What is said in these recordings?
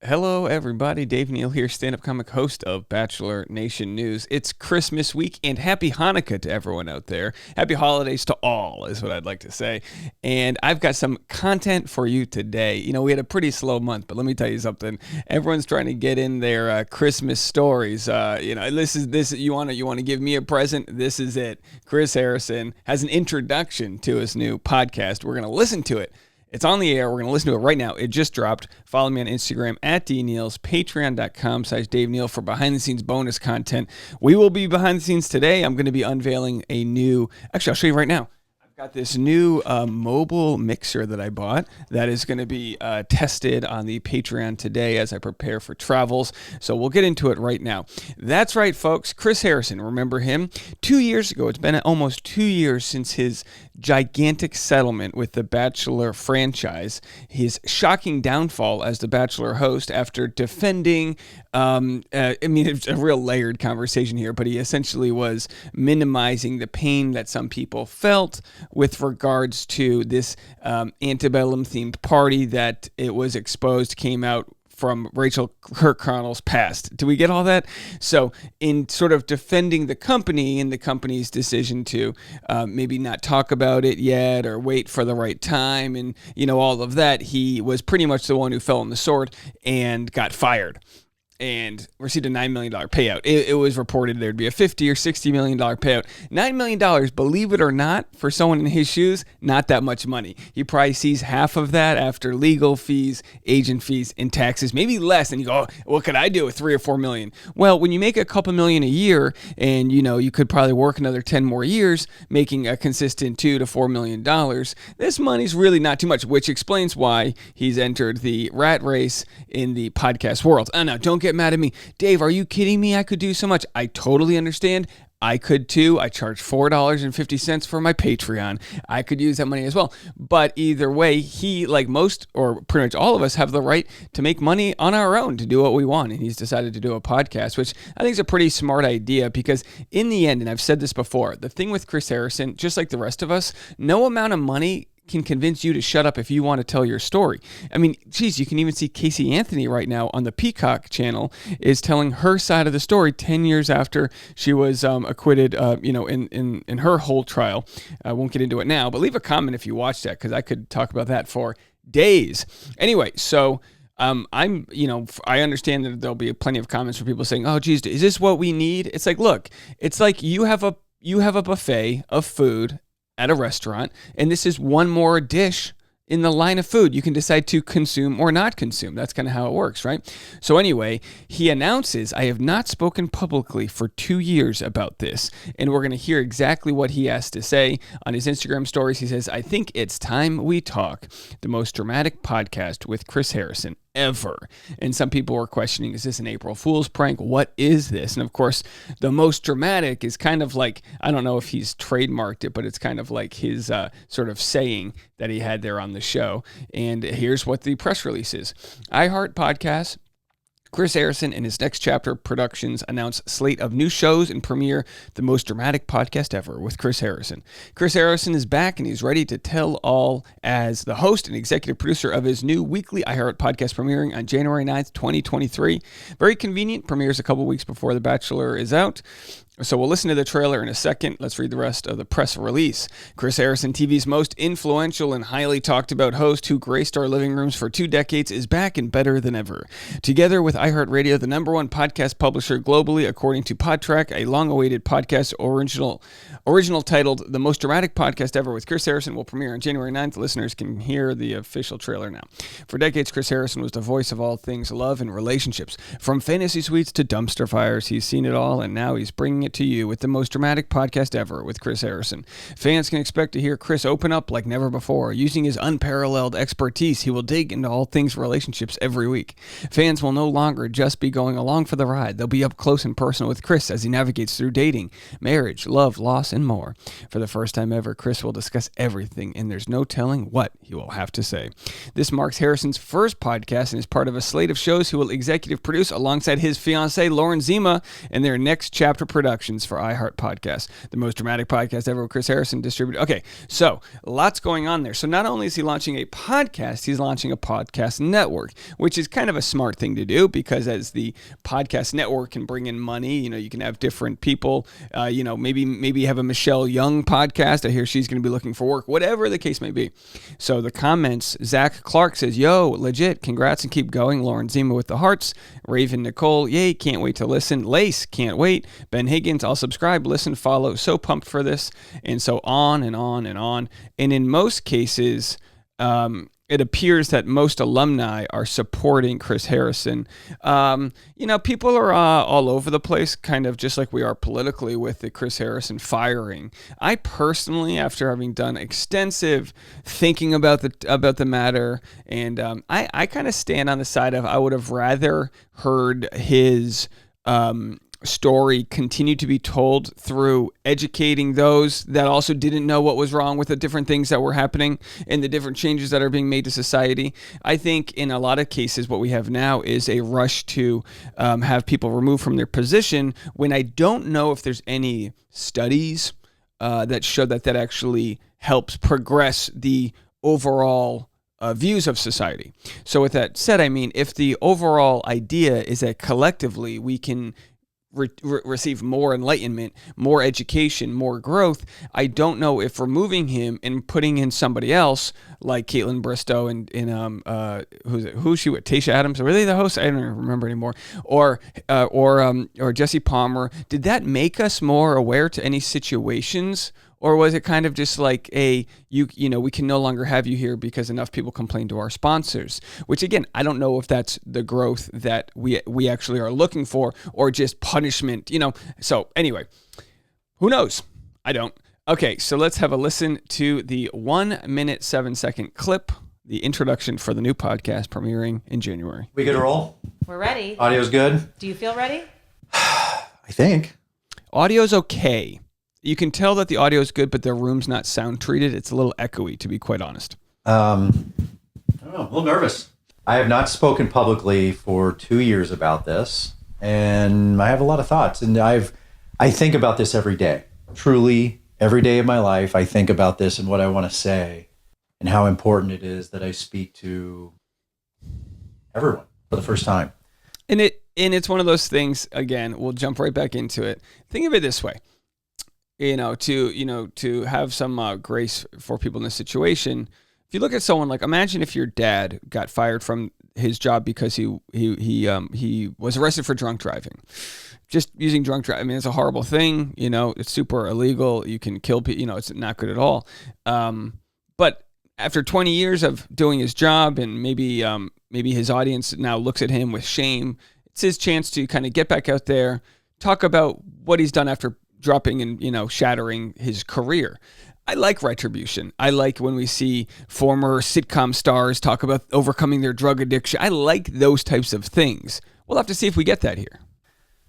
Hello, everybody. Dave Neal here, stand-up comic host of Bachelor Nation News. It's Christmas week, and happy Hanukkah to everyone out there. Happy holidays to all, is what I'd like to say. And I've got some content for you today. You know, we had a pretty slow month, but let me tell you something. Everyone's trying to get in their Christmas stories. You want to give me a present? This is it. Chris Harrison has an introduction to his new podcast. We're going to listen to it. It's on the air. We're going to listen to it right now. It just dropped. Follow me on Instagram at DNeals, patreon.com/Dave Neal for behind-the-scenes bonus content. We will be behind the scenes today. I'm going to be unveiling a new... Actually, I'll show you right now. I've got this new mobile mixer that I bought that is going to be tested on the Patreon today as I prepare for travels. So we'll get into it right now. That's right, folks. Chris Harrison, remember him? 2 years ago, it's been almost 2 years since his gigantic settlement with the Bachelor franchise, his shocking downfall as the Bachelor host after defending, it's a real layered conversation here, but he essentially was minimizing the pain that some people felt with regards to this antebellum themed party that it was exposed came out from Rachel Kirkconnell's past. Do we get all that? So in sort of defending the company and the company's decision to maybe not talk about it yet or wait for the right time and, all of that, he was pretty much the one who fell on the sword and got fired and received a $9 million payout. It was reported there'd be a $50 or $60 million payout. $9 million, believe it or not, for someone in his shoes, not that much money. He probably sees half of that after legal fees, agent fees, and taxes, maybe less. And you go, oh, what could I do with $3 or $4 million? Well, when you make a couple million a year and, you could probably work another 10 more years making a consistent $2 to $4 million, this money's really not too much, which explains why he's entered the rat race in the podcast world. Oh, no, don't get mad at me. Dave, are you kidding me? I could do so much. I totally understand. I could too. I charge $4.50 for my Patreon. I could use that money as well. But either way, he, like most or pretty much all of us, have the right to make money on our own, to do what we want. And he's decided to do a podcast, which I think is a pretty smart idea because in the end, and I've said this before, the thing with Chris Harrison, just like the rest of us, no amount of money can convince you to shut up if you want to tell your story. I mean, geez, you can even see Casey Anthony right now on the Peacock channel is telling her side of the story 10 years after she was acquitted, in her whole trial. I won't get into it now, but leave a comment if you watch that because I could talk about that for days. Anyway, so I understand that there'll be plenty of comments from people saying, oh, geez, is this what we need? It's like, look, it's like you have a buffet of food at a restaurant, and this is one more dish in the line of food you can decide to consume or not consume. That's kind of how it works, right? So anyway, he announces, I have not spoken publicly for 2 years about this, and we're going to hear exactly what he has to say. On his Instagram stories, he says, I think it's time we talk. The most dramatic podcast with Chris Harrison ever. And some people were questioning, is this an April Fool's prank? What is this? And of course, the most dramatic is kind of like, I don't know if he's trademarked it, but it's kind of like his sort of saying that he had there on the show. And here's what the press release is. iHeart Podcasts, Chris Harrison and his Next Chapter Productions announce slate of new shows and premiere the most dramatic podcast ever with Chris Harrison. Chris Harrison is back and he's ready to tell all as the host and executive producer of his new weekly iHeart podcast premiering on January 9th, 2023. Very convenient, premieres a couple weeks before The Bachelor is out. So we'll listen to the trailer in a second. Let's read the rest of the press release. Chris Harrison, TV's most influential and highly talked about host who graced our living rooms for 2 decades, is back and better than ever. Together with iHeartRadio, the #1 podcast publisher globally, according to Podtrac, a long-awaited podcast original titled The Most Dramatic Podcast Ever with Chris Harrison will premiere on January 9th. Listeners can hear the official trailer now. For decades, Chris Harrison was the voice of all things love and relationships. From fantasy suites to dumpster fires, he's seen it all, and now he's bringing it to you with the most dramatic podcast ever with Chris Harrison. Fans can expect to hear Chris open up like never before. Using his unparalleled expertise, he will dig into all things relationships every week. Fans will no longer just be going along for the ride. They'll be up close and personal with Chris as he navigates through dating, marriage, love, loss, and more. For the first time ever, Chris will discuss everything, and there's no telling what he will have to say. This marks Harrison's first podcast and is part of a slate of shows he will executive produce alongside his fiancée, Lauren Zima, and their Next Chapter Productions. Productions for iHeart Podcasts, the most dramatic podcast ever with Chris Harrison distributed. Okay, so lots going on there. So not only is he launching a podcast, he's launching a podcast network, which is kind of a smart thing to do because as the podcast network can bring in money, you can have different people, maybe have a Michelle Young podcast. I hear she's going to be looking for work, whatever the case may be. So the comments, Zach Clark says, yo, legit, congrats and keep going. Lauren Zima with the hearts. Raven Nicole, yay, can't wait to listen. Lace, can't wait. Ben Higgins, I'll subscribe, listen, follow. So pumped for this. And so on and on and on. And in most cases, it appears that most alumni are supporting Chris Harrison. People are all over the place, kind of just like we are politically with the Chris Harrison firing. I personally, after having done extensive thinking about the matter, and I kind of stand on the side of I would have rather heard his story continue to be told through educating those that also didn't know what was wrong with the different things that were happening and the different changes that are being made to society. I think in a lot of cases what we have now is a rush to have people removed from their position when I don't know if there's any studies that show that actually helps progress the overall views of society. So with that said, I mean, if the overall idea is that collectively we can receive more enlightenment, more education, more growth, I don't know if removing him and putting in somebody else like Caitlin Bristow and who's she with Tayshia Adams, were they the hosts? I don't even remember anymore. Or Jesse Palmer. Did that make us more aware to any situations? Or was it kind of just like we can no longer have you here because enough people complain to our sponsors? Which again, I don't know if that's the growth that we actually are looking for or just punishment, So anyway, who knows? I don't. Okay, so let's have a listen to the 1 minute 7 second clip, the introduction for the new podcast premiering in January. We good to roll? We're ready. Audio's good? Do you feel ready? I think. Audio's okay. You can tell that the audio is good, but the room's not sound treated. It's a little echoey, to be quite honest. I don't know. I'm a little nervous. I have not spoken publicly for 2 years about this, and I have a lot of thoughts. And I think about this every day. Truly, every day of my life, I think about this and what I want to say, and how important it is that I speak to everyone for the first time. And it's one of those things. Again, we'll jump right back into it. Think of it this way. To have some grace for people in this situation. If you look at someone like, imagine if your dad got fired from his job because he was arrested for drunk driving. Just using drunk driving, I mean, it's a horrible thing. It's super illegal. You can kill people. It's not good at all. But after 20 years of doing his job, and maybe his audience now looks at him with shame, it's his chance to kind of get back out there, talk about what he's done after dropping and, shattering his career. I like retribution. I like when we see former sitcom stars talk about overcoming their drug addiction. I like those types of things. We'll have to see if we get that here.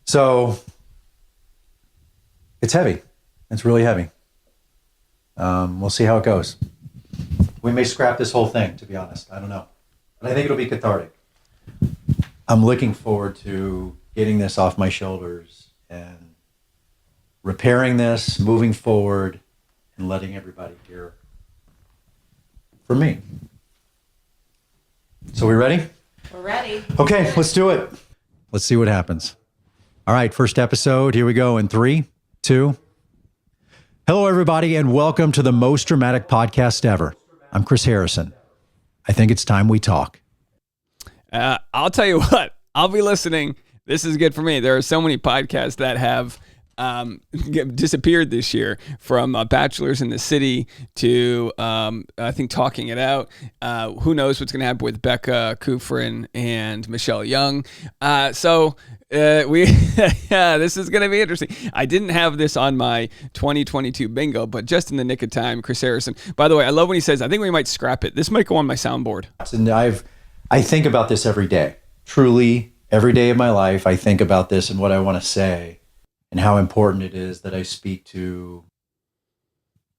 So it's heavy. It's really heavy. We'll see how it goes. We may scrap this whole thing, to be honest. I don't know. But I think it'll be cathartic. I'm looking forward to getting this off my shoulders and repairing this, moving forward, and letting everybody hear from me. So we ready? We're ready. Okay, let's do it. Let's see what happens. All right, first episode. Here we go in 3, 2. Hello, everybody, and welcome to the most dramatic podcast ever. I'm Chris Harrison. I think it's time we talk. I'll tell you what. I'll be listening. This is good for me. There are so many podcasts that have disappeared this year, from Bachelors in the City to I think Talking It Out. Who knows what's going to happen with Becca Kufrin and Michelle Young. So this is going to be interesting. I didn't have this on my 2022 bingo, but just in the nick of time, Chris Harrison. By the way, I love when he says, I think we might scrap it. This might go on my soundboard. And I think about this every day. Truly, every day of my life, I think about this and what I want to say, and how important it is that I speak to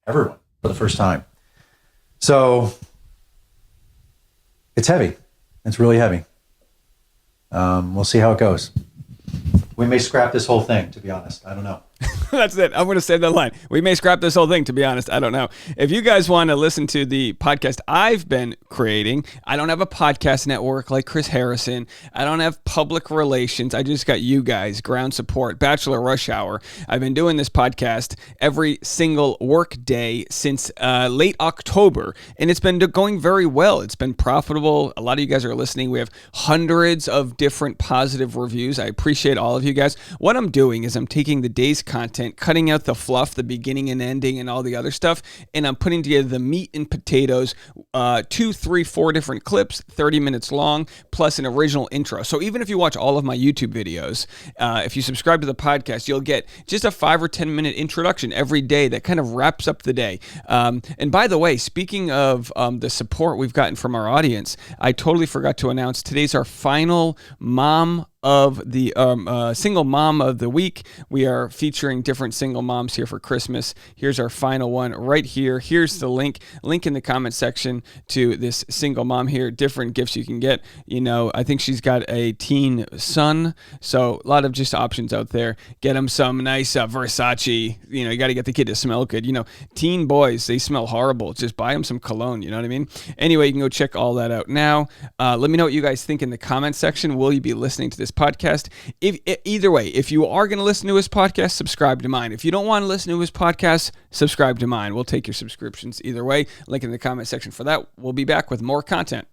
everyone for the first time. So it's heavy. It's really heavy. We'll see how it goes. We may scrap this whole thing, to be honest. I don't know. That's it. I'm going to say that line. We may scrap this whole thing, to be honest. I don't know. If you guys want to listen to the podcast I've been creating, I don't have a podcast network like Chris Harrison. I don't have public relations. I just got you guys, ground support, Bachelor Rush Hour. I've been doing this podcast every single work day since late October, and it's been going very well. It's been profitable. A lot of you guys are listening. We have hundreds of different positive reviews. I appreciate all of you guys. What I'm doing is I'm taking the day's content, cutting out the fluff, the beginning and ending and all the other stuff, and I'm putting together the meat and potatoes, 2, 3, 4 different clips, 30 minutes long, plus an original intro. So even if you watch all of my YouTube videos, if you subscribe to the podcast, you'll get just a 5 or 10 minute introduction every day that kind of wraps up the day. And by the way, speaking of the support we've gotten from our audience, I totally forgot to announce today's our final mom of the single mom of the week. We are featuring different single moms here for Christmas. Here's our final one right here. Here's the link in the comment section to this single mom here. Different gifts you can get. You know, I think she's got a teen son, so a lot of just options out there. Get them some nice Versace. You know, you got to get the kid to smell good. You know, teen boys, they smell horrible. Just buy them some cologne. You know what I mean? Anyway, you can go check all that out now. Let me know what you guys think in the comment section. Will you be listening to this podcast? Either way, if you are going to listen to his podcast, subscribe to mine. If you don't want to listen to his podcast, subscribe to mine. We'll take your subscriptions either way. Link in the comment section for that. We'll be back with more content.